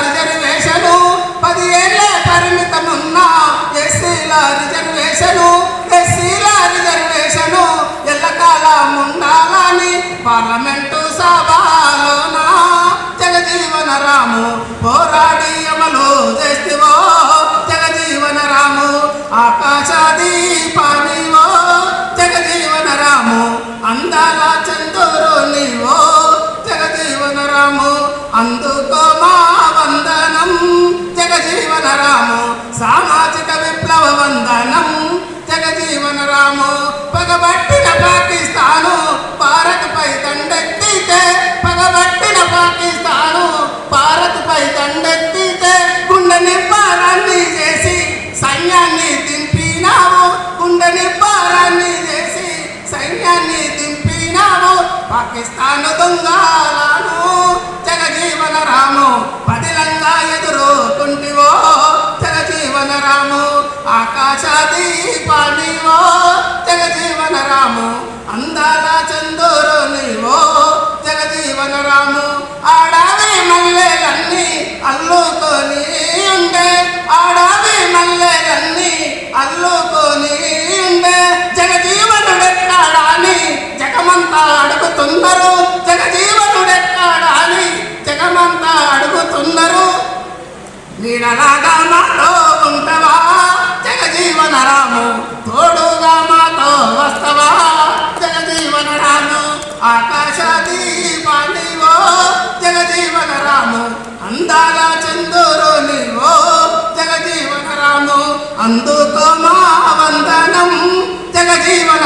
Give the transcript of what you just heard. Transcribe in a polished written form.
reservation 10 ఏళ్ళ పరిమితమున్న ఎస్సీల reservation ఎస్సీల రిజర్వేషను ఎల్లకాలం ఉండాలని పార్లమెంటు సభలోన జగజీవన రాము పోరాడి అమలు చేస్తేవో జగజీవన రాము ఆకాశదీపానివో జగజీవన రాము అందాల చందూరు నీవో జగజీవన రాము అందుకో మా వందనం జగజీవన రాము సామాజిక విప్లవ వందనం జగజీవన రాము పగబట్టిన పాకిస్తాను భారత్పై దండెత్తితే పగబట్టిన పాకిస్తాను భారత్పై దండెత్తితే గుండె నింపారాన్ని చేసి సైన్యాన్ని దింపినావు గుండె నింపారాన్ని చేసి సైన్యాన్ని దింపినావు పాకిస్తాను దొంగలను జగజీవన రాము పదిలంగా ఎదుర్కొంటివో జగజీవన రాము ఆకాశదీపానివో జగజీవన రాము అందాల చందూరు నీవో జగజీవన రాము ఆడావి మల్లెలన్నీ అల్లుకొని ఉండే ఆడావి మల్లెలన్నీ అల్లుకొని ఉండే జగజీవనుడెక్కాడాని జగమంతా అడుగుతున్నారు జగజీవనుడెక్కాడాని జగమంతా అడుగుతున్నారు నీడలాగా మాతో ఉంటావా జగజీవన రాము తోడుగా మాతో వస్తావా జగజీవన రాము ఆకాశదీపానివో జగజీవన రాము అందాల చందూరు నీవో జగజీవన రాము అందుకో మా వందనం జగజీవన